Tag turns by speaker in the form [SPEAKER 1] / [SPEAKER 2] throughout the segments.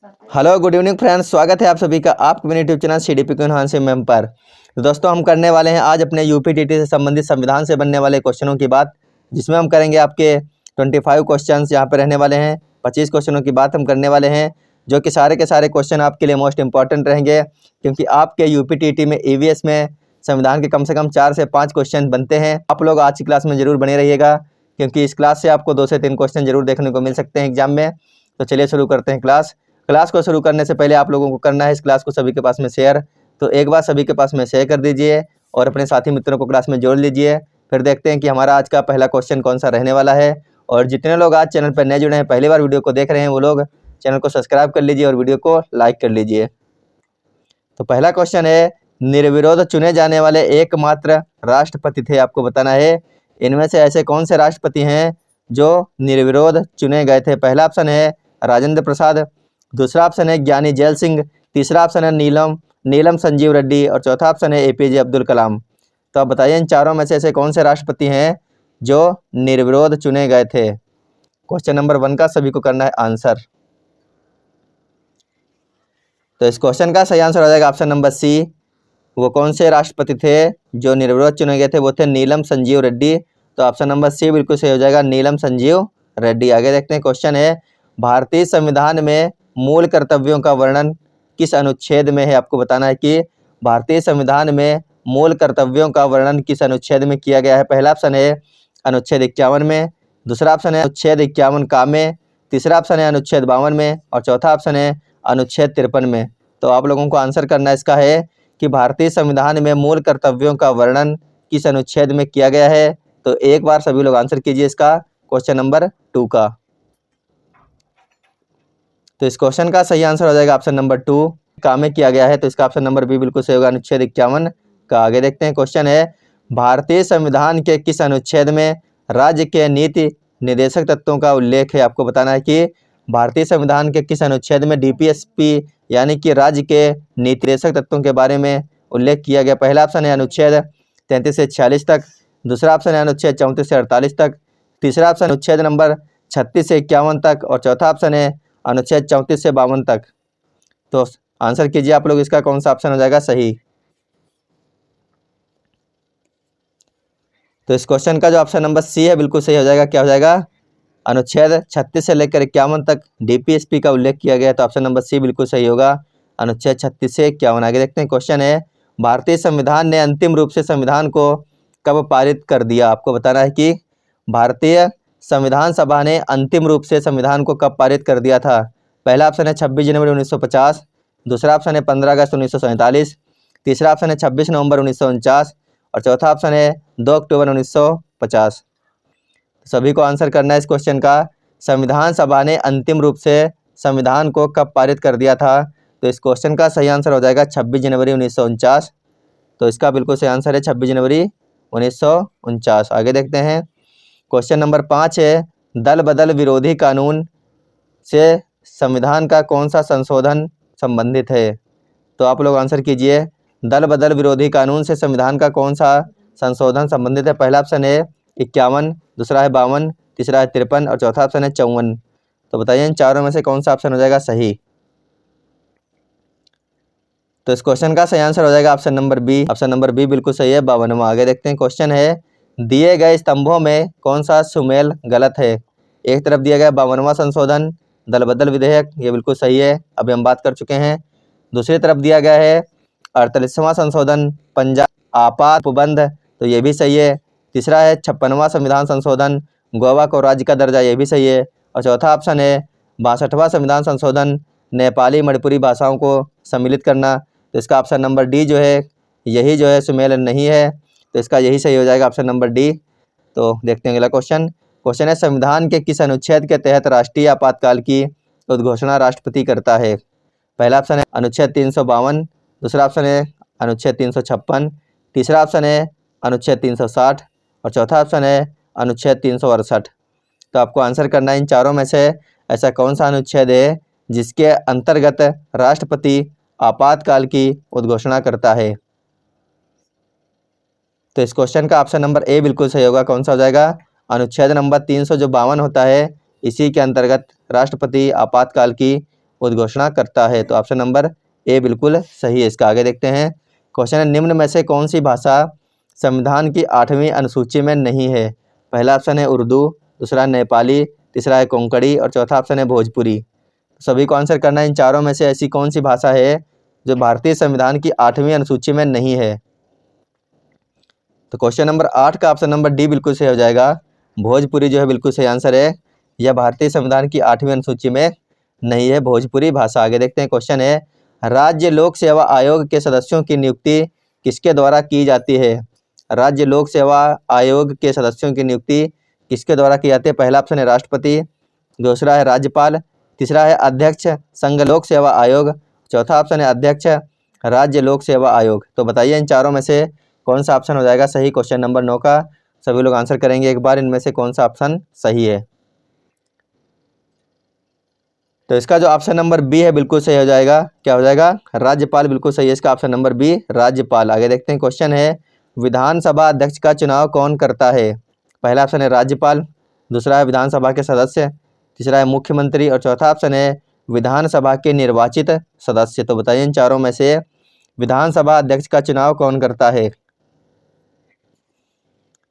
[SPEAKER 1] Hello good evening friends, स्वागत है आप सभी का आपके मेरे YouTube channel CDP queen ma'am पर। तो दोस्तों, हम करने वाले हैं आज अपने यूपीटीटी से संबंधित संविधान से बनने वाले क्वेश्चनों की बात, जिसमें हम करेंगे आपके 25 क्वेश्चंस यहाँ पर रहने वाले हैं। 25 क्वेश्चनों की बात हम करने वाले हैं, जो कि सारे के सारे क्वेश्चन आपके लिए मोस्ट इंपॉर्टेंट रहेंगे, क्योंकि आपके यूपीटीटी में ईवीएस में संविधान के कम से कम 4 से 5 क्वेश्चन बनते हैं। आप लोग आज की क्लास में जरूर बने रहिएगा, क्योंकि इस क्लास से आपको 2 से 3 क्वेश्चन जरूर देखने को मिल सकते हैं एग्जाम में। तो चलिए शुरू करते हैं क्लास को शुरू करने से पहले आप लोगों को करना है इस क्लास को सभी के पास में शेयर। तो एक बार सभी के पास में शेयर कर दीजिए और अपने साथी मित्रों को क्लास में जोड़ लीजिए। फिर देखते हैं कि हमारा आज का पहला क्वेश्चन कौन सा रहने वाला है। और जितने लोग आज चैनल पर नए जुड़े हैं, पहली बार वीडियो को देख रहे हैं, वो लोग चैनल को सब्सक्राइब कर लीजिए और वीडियो को लाइक कर लीजिए। तो पहला क्वेश्चन है, निर्विरोध चुने जाने वाले एकमात्र राष्ट्रपति थे, आपको बताना है इनमें से ऐसे कौन से राष्ट्रपति हैं जो निर्विरोध चुने गए थे। पहला ऑप्शन है राजेंद्र प्रसाद, दूसरा ऑप्शन है ज्ञानी जैल सिंह, तीसरा ऑप्शन है नीलम संजीव रेड्डी और चौथा ऑप्शन है एपीजे अब्दुल कलाम। तो आप बताइए इन चारों में से ऐसे कौन से राष्ट्रपति हैं जो निर्विरोध चुने गए थे। क्वेश्चन नंबर 1 का सभी को करना है आंसर। तो इस क्वेश्चन का सही आंसर हो जाएगा ऑप्शन नंबर सी। वो कौन से राष्ट्रपति थे जो निर्विरोध चुने गए थे, वो थे नीलम संजीव रेड्डी। तो ऑप्शन नंबर सी बिल्कुल सही हो जाएगा, नीलम संजीव रेड्डी। आगे देखते हैं, क्वेश्चन है भारतीय संविधान में मूल कर्तव्यों का वर्णन किस अनुच्छेद में है। आपको बताना है कि भारतीय संविधान में मूल कर्तव्यों का वर्णन किस अनुच्छेद में किया गया है। पहला ऑप्शन है अनुच्छेद 51 में, दूसरा ऑप्शन है अनुच्छेद 51 का में, तीसरा ऑप्शन है अनुच्छेद 52 में और चौथा ऑप्शन है अनुच्छेद 53 में। तो आप लोगों को आंसर करना इसका है कि भारतीय संविधान में मूल कर्तव्यों का वर्णन किस अनुच्छेद में किया गया है। तो एक बार सभी लोग आंसर कीजिए इसका, क्वेश्चन नंबर 2 का। तो इस क्वेश्चन का सही आंसर हो जाएगा ऑप्शन नंबर 2, का में किया गया है। तो इसका ऑप्शन नंबर बी बिल्कुल सही होगा, अनुच्छेद 51 का। आगे देखते हैं, क्वेश्चन है भारतीय संविधान के किस अनुच्छेद में राज्य के नीति निर्देशक तत्वों का उल्लेख है। आपको बताना है कि भारतीय संविधान के किस अनुच्छेद में डीपीएसपी यानी कि राज्य के नीति निर्देशक तत्वों के बारे में उल्लेख किया गया। पहला ऑप्शन है अनुच्छेद 33 से 46 तक, दूसरा ऑप्शन है अनुच्छेद 34 से 48 तक, तीसरा ऑप्शन अनुच्छेद नंबर 36 से 51 तक और चौथा ऑप्शन है अनुच्छेद 34 से 52 तक। तो आंसर कीजिए आप लोग, इसका कौन सा ऑप्शन हो जाएगा सही। तो इस क्वेश्चन का जो ऑप्शन नंबर सी है बिल्कुल सही हो जाएगा। क्या हो जाएगा, अनुच्छेद 36 से लेकर 51 तक डीपीएसपी का उल्लेख किया गया। तो ऑप्शन नंबर सी बिल्कुल सही होगा, अनुच्छेद 36 से 51। आगे देखते हैं, क्वेश्चन है भारतीय संविधान ने अंतिम रूप से संविधान को कब पारित कर दिया। आपको बताना है कि भारतीय संविधान सभा ने अंतिम रूप से संविधान को कब पारित कर दिया था। पहला ऑप्शन है 26 जनवरी 1950, दूसरा ऑप्शन है 15 अगस्त 1947, तीसरा ऑप्शन है 26 नवंबर 1949 और चौथा ऑप्शन है 2 अक्टूबर 1950। सभी को आंसर करना है इस क्वेश्चन का, संविधान सभा ने अंतिम रूप से संविधान को कब पारित कर दिया था। तो इस क्वेश्चन का सही आंसर हो जाएगा 26 जनवरी 1949। तो इसका बिल्कुल सही आंसर है 26 जनवरी 1949। आगे देखते हैं, क्वेश्चन नंबर 5 है दल बदल विरोधी कानून से संविधान का कौन सा संशोधन संबंधित है। तो आप लोग आंसर कीजिए, दल बदल विरोधी कानून से संविधान का कौन सा संशोधन संबंधित है। पहला ऑप्शन है 51, दूसरा है 52, तीसरा है 53 और चौथा ऑप्शन है 54। तो बताइए इन चारों में से कौन सा ऑप्शन हो जाएगा सही। तो इस क्वेश्चन का सही आंसर हो जाएगा option number B. Option number B बिल्कुल सही है, 52वां। आगे देखते हैं, क्वेश्चन है दिए गए स्तंभों में कौन सा सुमेल गलत है। एक तरफ दिया गया 52वां संशोधन दल बदल विधेयक, ये बिल्कुल सही है, अभी हम बात कर चुके हैं। दूसरी तरफ दिया गया है 48वां संशोधन पंजाब आपात उपबंध, तो ये भी सही है। तीसरा है 56वां संविधान संशोधन गोवा को राज्य का दर्जा, ये भी सही है। और चौथा ऑप्शन है 62वां संविधान संशोधन नेपाली मणिपुरी भाषाओं को सम्मिलित करना। तो इसका ऑप्शन नंबर डी जो है, यही जो है सुमेल नहीं है। तो इसका यही सही हो जाएगा ऑप्शन नंबर डी। तो देखते हैं अगला क्वेश्चन है संविधान के किस अनुच्छेद के तहत राष्ट्रीय आपातकाल की उद्घोषणा राष्ट्रपति करता है। पहला ऑप्शन है अनुच्छेद 352, दूसरा ऑप्शन है अनुच्छेद 356, तीसरा ऑप्शन है अनुच्छेद 360 और चौथा ऑप्शन है अनुच्छेद 368। तो आपको आंसर करना है इन चारों में से ऐसा कौन सा अनुच्छेद है जिसके अंतर्गत राष्ट्रपति आपातकाल की उद्घोषणा करता है। तो इस क्वेश्चन का ऑप्शन नंबर ए बिल्कुल सही होगा। कौन सा हो जाएगा, अनुच्छेद नंबर 352 होता है, इसी के अंतर्गत राष्ट्रपति आपातकाल की उद्घोषणा करता है। तो ऑप्शन नंबर ए बिल्कुल सही है इसका। आगे देखते हैं क्वेश्चन है, निम्न में से कौन सी भाषा संविधान की 8वीं अनुसूची में नहीं है? पहला ऑप्शन है उर्दू, दूसरा नेपाली, तीसरा है कोंकणी और चौथा ऑप्शन है भोजपुरी। सभी को आंसर करना है, इन चारों में से ऐसी कौन सी भाषा है जो भारतीय संविधान की 8वीं अनुसूची में नहीं है? तो क्वेश्चन नंबर 8 का ऑप्शन नंबर डी बिल्कुल सही हो जाएगा। भोजपुरी जो है बिल्कुल सही आंसर है। यह भारतीय संविधान की 8वीं अनुसूची में नहीं है, भोजपुरी भाषा। आगे देखते हैं क्वेश्चन है, राज्य लोक सेवा आयोग के सदस्यों की नियुक्ति किसके द्वारा की जाती है? राज्य लोक सेवा आयोग के सदस्यों की नियुक्ति किसके द्वारा की जाती है? पहला ऑप्शन है राष्ट्रपति, दूसरा है राज्यपाल, तीसरा है अध्यक्ष संघ लोक सेवा आयोग, चौथा ऑप्शन है अध्यक्ष राज्य लोक सेवा आयोग। तो बताइए इन चारों में से कौन सा ऑप्शन हो जाएगा सही? क्वेश्चन नंबर 9 का सभी लोग आंसर करेंगे एक बार, इनमें से कौन सा ऑप्शन सही है? तो इसका जो ऑप्शन नंबर बी है बिल्कुल सही हो जाएगा। क्या हो जाएगा? राज्यपाल बिल्कुल सही है इसका ऑप्शन नंबर बी, राज्यपाल। आगे देखते हैं क्वेश्चन है, विधानसभा अध्यक्ष का चुनाव कौन करता है? पहला ऑप्शन है राज्यपाल, दूसरा है विधानसभा के सदस्य, तीसरा है मुख्यमंत्री और चौथा ऑप्शन है विधानसभा के निर्वाचित सदस्य। तो बताइए इन चारों में से विधानसभा अध्यक्ष का चुनाव कौन करता है?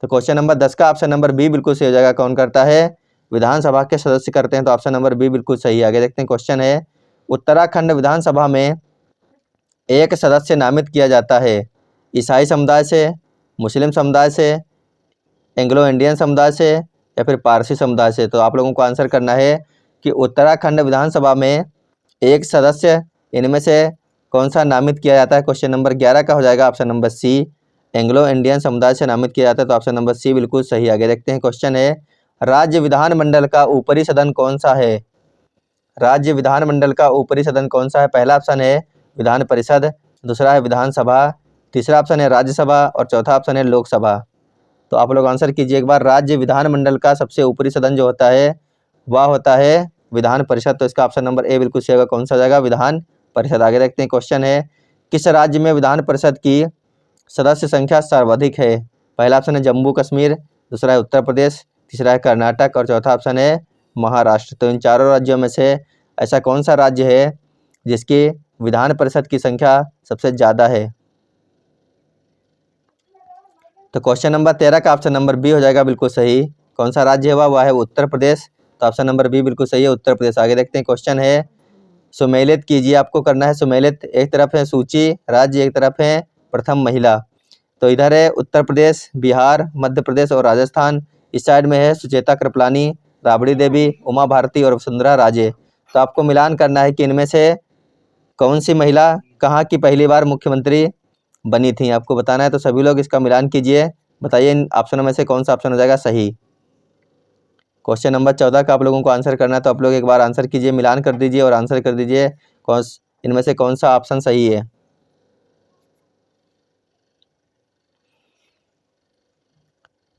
[SPEAKER 1] तो क्वेश्चन नंबर 10 का ऑप्शन नंबर बी बिल्कुल सही हो जाएगा। कौन करता है? विधानसभा के सदस्य करते हैं। तो ऑप्शन नंबर बी बिल्कुल सही है। आगे देखते हैं क्वेश्चन है, उत्तराखंड विधानसभा में एक सदस्य नामित किया जाता है ईसाई समुदाय से, मुस्लिम समुदाय से, एंग्लो इंडियन समुदाय से या फिर पारसी समुदाय से? तो आप लोगों को आंसर करना है कि उत्तराखंड विधानसभा में एक सदस्य इनमें से कौन सा नामित किया जाता है? क्वेश्चन नंबर 11 का हो जाएगा option number C, Anglo Indian समुदाय से नामित किया जाता है। तो ऑप्शन नंबर सी बिल्कुल सही। आगे देखते हैं क्वेश्चन है, राज्य विधानमंडल का ऊपरी सदन कौन सा है? राज्य विधानमंडल का ऊपरी सदन कौन सा है? पहला ऑप्शन है विधान परिषद, दूसरा है विधानसभा, तीसरा ऑप्शन है राज्यसभा और चौथा ऑप्शन है लोकसभा। तो आप लोग आंसर कीजिए एक बार, राज्य विधानमंडल का सबसे ऊपरी सदन जो होता है वह होता है विधान परिषद। तो इसका ऑप्शन नंबर ए बिल्कुल सही होगा। कौन सा हो जाएगा? विधान परिषद। आगे देखते हैं क्वेश्चन है, किस राज्य में विधान परिषद की सदस्य संख्या सर्वाधिक है? पहला ऑप्शन है जम्मू कश्मीर, दूसरा है उत्तर प्रदेश, तीसरा है कर्नाटक और चौथा ऑप्शन है महाराष्ट्र। तो इन चारों राज्यों में से ऐसा कौन सा राज्य है जिसकी विधान परिषद की संख्या सबसे ज़्यादा है? तो क्वेश्चन नंबर 13 का ऑप्शन नंबर बी हो जाएगा बिल्कुल सही। कौन सा राज्य है वह है उत्तर प्रदेश। तो ऑप्शन नंबर बी बिल्कुल सही है, उत्तर प्रदेश। आगे देखते हैं क्वेश्चन है, सुमेलित कीजिए, आपको करना है सुमेलित। एक तरफ है सूची राज्य, एक तरफ है प्रथम महिला। तो इधर है उत्तर प्रदेश, बिहार, मध्य प्रदेश और राजस्थान। इस साइड में है सुचेता कृपलानी, राबड़ी देवी, उमा भारती और वसुंधरा राजे। तो आपको मिलान करना है कि इनमें से कौन सी महिला कहाँ की पहली बार मुख्यमंत्री बनी थी, आपको बताना है। तो सभी लोग इसका मिलान कीजिए, बताइए इन ऑप्शनों में से कौन सा ऑप्शन हो जाएगा सही। क्वेश्चन नंबर 14 का आप लोगों को आंसर करना है। तो आप लोग एक बार आंसर कीजिए, मिलान कर दीजिए और आंसर कर दीजिए इनमें से कौन सा ऑप्शन सही है।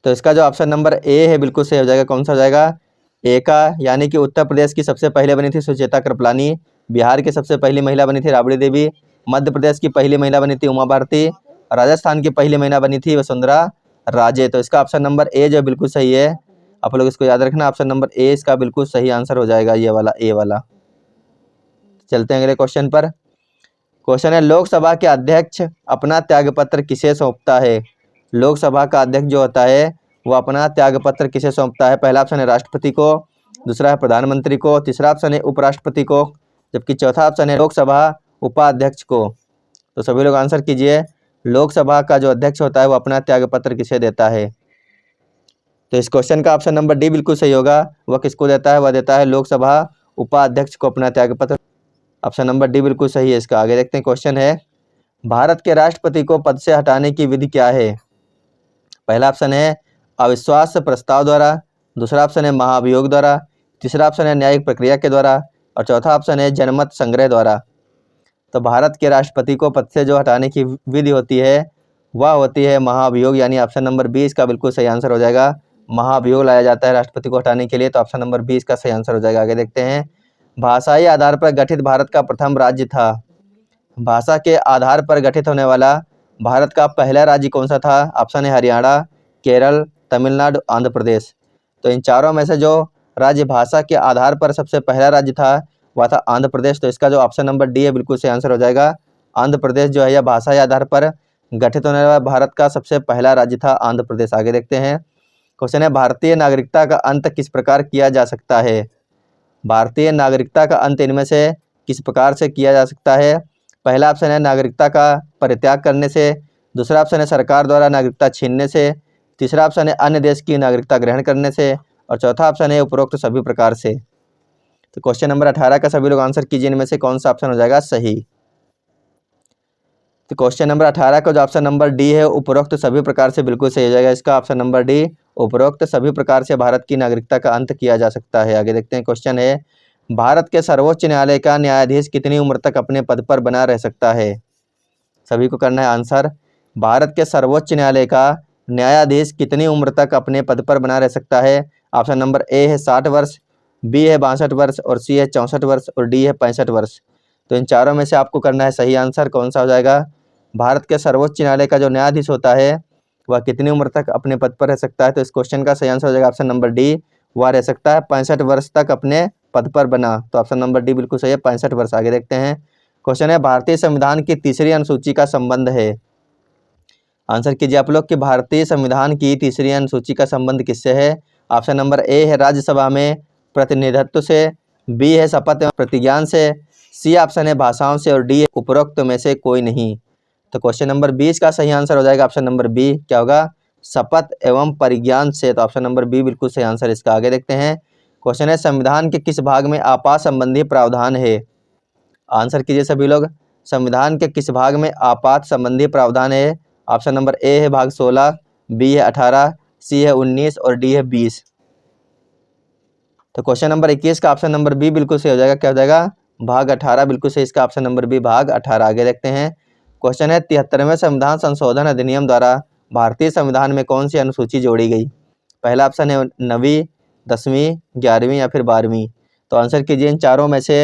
[SPEAKER 1] तो इसका जो ऑप्शन नंबर ए है बिल्कुल सही हो जाएगा। कौन सा हो जाएगा? ए का, यानी कि उत्तर प्रदेश की सबसे पहले बनी थी सुचेता कृपलानी, बिहार की सबसे पहली महिला बनी थी राबड़ी देवी, मध्य प्रदेश की पहली महिला बनी थी उमा भारती, राजस्थान की पहली महिला बनी थी वसुंधरा राजे। तो इसका ऑप्शन नंबर ए जो बिल्कुल सही है, आप लोग इसको याद रखना, ऑप्शन नंबर ए इसका बिल्कुल सही आंसर हो जाएगा, ये वाला ए वाला। चलते हैं अगले क्वेश्चन पर। क्वेश्चन है, लोकसभा के अध्यक्ष अपना त्यागपत्र किसे सौंपता है? लोकसभा का अध्यक्ष जो होता है वो अपना त्यागपत्र किसे सौंपता है? पहला ऑप्शन है राष्ट्रपति को, दूसरा है प्रधानमंत्री को, तीसरा ऑप्शन है उपराष्ट्रपति को, जबकि चौथा ऑप्शन है लोकसभा उपाध्यक्ष को। तो सभी लोग आंसर कीजिए, लोकसभा का जो अध्यक्ष होता है वो अपना त्यागपत्र किसे देता है? तो इस क्वेश्चन का ऑप्शन नंबर डी बिल्कुल सही होगा। वह किसको देता है? वह देता है लोकसभा उपाध्यक्ष को अपना त्यागपत्र। ऑप्शन नंबर डी बिल्कुल सही है इसका। आगे देखते हैं क्वेश्चन है, भारत के राष्ट्रपति को पद से हटाने की विधि क्या है? पहला ऑप्शन है अविश्वास प्रस्ताव द्वारा, दूसरा ऑप्शन है महाभियोग द्वारा, तीसरा ऑप्शन है न्यायिक प्रक्रिया के द्वारा और चौथा ऑप्शन है जनमत संग्रह द्वारा। तो भारत के राष्ट्रपति को पद से जो हटाने की विधि होती है वह होती है महाभियोग, यानी ऑप्शन नंबर बी इसका बिल्कुल सही आंसर हो जाएगा। महाभियोग लाया जाता है राष्ट्रपति को हटाने के लिए। तो ऑप्शन नंबर बी इसका सही आंसर हो जाएगा। आगे देखते हैं, भाषाई आधार पर गठित भारत का प्रथम राज्य था। भाषा के आधार पर गठित होने वाला भारत का पहला राज्य कौन सा था? ऑप्शन है हरियाणा, केरल, तमिलनाडु, आंध्र प्रदेश। तो इन चारों में से जो राज्य भाषा के आधार पर सबसे पहला राज्य था वह था आंध्र प्रदेश। तो इसका जो ऑप्शन नंबर डी है बिल्कुल सही आंसर हो जाएगा। आंध्र प्रदेश जो है यह भाषा के आधार पर गठित होने वाला भारत का सबसे पहला राज्य था आंध्र प्रदेश। आगे देखते हैं। क्वेश्चन है भारतीय नागरिकता का अंत किस प्रकार किया जा सकता है। भारतीय नागरिकता का अंत इनमें से किस प्रकार से किया जा सकता है। पहला ऑप्शन है नागरिकता का परित्याग करने से, दूसरा ऑप्शन है सरकार द्वारा नागरिकता छीनने से, तीसरा ऑप्शन है अन्य देश की नागरिकता ग्रहण करने से, और चौथा ऑप्शन है उपरोक्त सभी प्रकार से। तो क्वेश्चन नंबर 18 का सभी लोग आंसर कीजिए, इनमें से कौन सा ऑप्शन हो जाएगा सही। तो क्वेश्चन नंबर 18 का जो ऑप्शन नंबर डी है उपरोक्त सभी प्रकार से बिल्कुल सही हो जाएगा। इसका ऑप्शन नंबर डी, उपरोक्त सभी प्रकार से भारत की नागरिकता का अंत किया जा सकता है। आगे देखते हैं। क्वेश्चन है भारत के सर्वोच्च न्यायालय का न्यायाधीश कितनी उम्र तक अपने पद पर बना रह सकता है। सभी को करना है आंसर। भारत के सर्वोच्च न्यायालय का न्यायाधीश कितनी उम्र तक अपने पद पर बना रह सकता है। ऑप्शन नंबर ए है 60 वर्ष, बी है 62 वर्ष, और सी है 64 वर्ष, और डी है 65 वर्ष। तो इन चारों में से आपको करना है सही आंसर। कौन सा हो जाएगा। भारत के सर्वोच्च न्यायालय का जो न्यायाधीश होता है वह कितनी उम्र तक अपने पद पर रह सकता है। तो इस क्वेश्चन का सही आंसर हो जाएगा ऑप्शन नंबर डी, वह रह सकता है 65 वर्ष तक अपने पद पर बना। तो ऑप्शन नंबर डी बिल्कुल सही है, 65 वर्ष। आगे देखते हैं। क्वेश्चन है भारतीय संविधान की तीसरी अनुसूची का संबंध है। आंसर कीजिए आप लोग कि भारतीय संविधान की तीसरी अनुसूची का संबंध किससे है। ऑप्शन नंबर ए है राज्यसभा में प्रतिनिधित्व से, बी है शपथ एवं प्रतिज्ञान से, सी ऑप्शन है भाषाओं से, और डी है उपरोक्त में से कोई नहीं। तो क्वेश्चन नंबर 20 का सही आंसर हो जाएगा ऑप्शन नंबर बी, क्या होगा, शपथ एवं परिज्ञान से। तो ऑप्शन नंबर बी बिल्कुल सही आंसर इसका। आगे देखते हैं। क्वेश्चन है संविधान के किस भाग में आपात संबंधी प्रावधान है। आंसर कीजिए सभी लोग। संविधान के किस भाग में आपात संबंधी प्रावधान है। ऑप्शन नंबर ए है भाग 16, बी है 18, सी है 19, और डी है 20। तो क्वेश्चन नंबर 21 का ऑप्शन नंबर बी बिल्कुल सही हो जाएगा। क्या हो जाएगा, भाग 18 बिल्कुल सही। इसका ऑप्शन नंबर बी भाग 18। आगे देखते हैं। क्वेश्चन है 73वें संविधान संशोधन अधिनियम द्वारा भारतीय संविधान में कौन सी अनुसूची जोड़ी गई। पहला ऑप्शन है 9वीं, 10वीं, 11वीं या फिर 12वीं। तो आंसर कीजिए इन चारों में से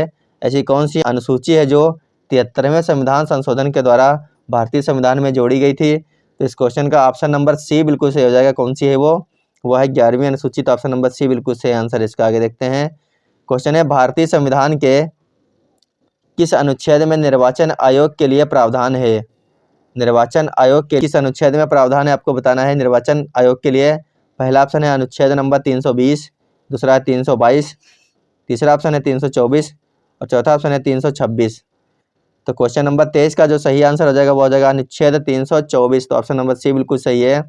[SPEAKER 1] ऐसी कौन सी अनुसूची है जो 73वें संविधान संशोधन के द्वारा भारतीय संविधान में जोड़ी गई थी। तो इस क्वेश्चन का ऑप्शन नंबर सी बिल्कुल सही हो जाएगा। कौन सी है वो है 11वीं अनुसूची। तो ऑप्शन नंबर सी बिल्कुल सही आंसर इसका। आगे देखते हैं। क्वेश्चन है भारतीय संविधान के किस अनुच्छेद में निर्वाचन आयोग के लिए प्रावधान है। निर्वाचन आयोग के किस अनुच्छेद में प्रावधान है आपको बताना है। निर्वाचन आयोग के लिए पहला ऑप्शन है अनुच्छेद नंबर 320, दूसरा है 322, तीसरा ऑप्शन है 324, और चौथा ऑप्शन है 326। तो क्वेश्चन नंबर 23 का जो सही आंसर हो जाएगा वो हो जाएगा अनुच्छेद 324। तो ऑप्शन नंबर सी बिल्कुल सही है।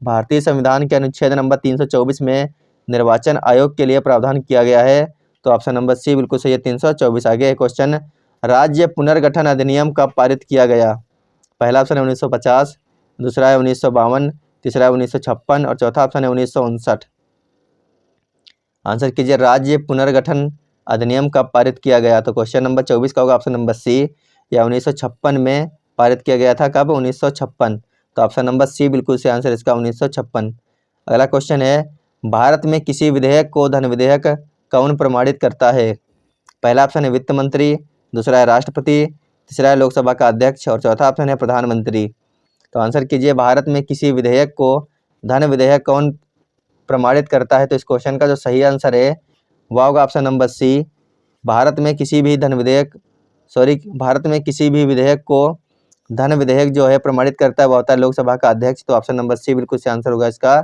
[SPEAKER 1] भारतीय संविधान के अनुच्छेद नंबर 324 में निर्वाचन आयोग के लिए प्रावधान किया गया है। तो ऑप्शन नंबर सी बिल्कुल सही है, 324। आगे क्वेश्चन, राज्य पुनर्गठन अधिनियम कब पारित किया गया। पहला ऑप्शन है 1950, दूसरा है 1952, तीसरा है 1956, और चौथा ऑप्शन है 1959। आंसर कीजिए राज्य पुनर्गठन अधिनियम कब पारित किया गया। तो क्वेश्चन नंबर 24 का होगा ऑप्शन नंबर सी, या 1956 में पारित किया गया था। कब, 1956। तो ऑप्शन नंबर सी बिल्कुल सही आंसर इसका, 1956। अगला क्वेश्चन है भारत में किसी विधेयक को धन विधेयक कौन प्रमाणित करता है। पहला ऑप्शन है वित्त मंत्री, दूसरा है राष्ट्रपति, तीसरा है लोकसभा का अध्यक्ष, और चौथा ऑप्शन है प्रधानमंत्री। तो आंसर कीजिए भारत में किसी विधेयक को धन विधेयक कौन प्रमाणित करता है। तो इस क्वेश्चन का जो सही आंसर है वह होगा ऑप्शन नंबर सी, भारत में किसी भी विधेयक को धन विधेयक जो है प्रमाणित करता है वह होता है लोकसभा का अध्यक्ष। तो ऑप्शन नंबर सी बिल्कुल सही आंसर होगा इसका,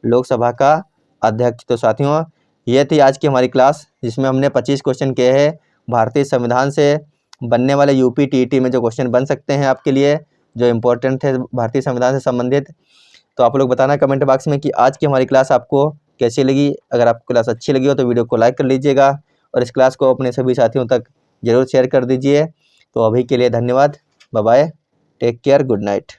[SPEAKER 1] लोकसभा का अध्यक्ष। तो साथियों ये थी आज की हमारी क्लास जिसमें हमने 25 क्वेश्चन किए हैं भारतीय संविधान से बनने वाले यूपी टीईटी में जो क्वेश्चन बन सकते हैं आपके लिए, जो इम्पोर्टेंट थे भारतीय संविधान से संबंधित। तो आप लोग बताना कमेंट बॉक्स में कि आज की हमारी क्लास आपको कैसी लगी। अगर आपको क्लास अच्छी लगी हो तो वीडियो को लाइक कर लीजिएगा, और इस क्लास को अपने सभी साथियों तक जरूर शेयर कर दीजिए। तो अभी के लिए धन्यवाद, bye bye, take care, good night.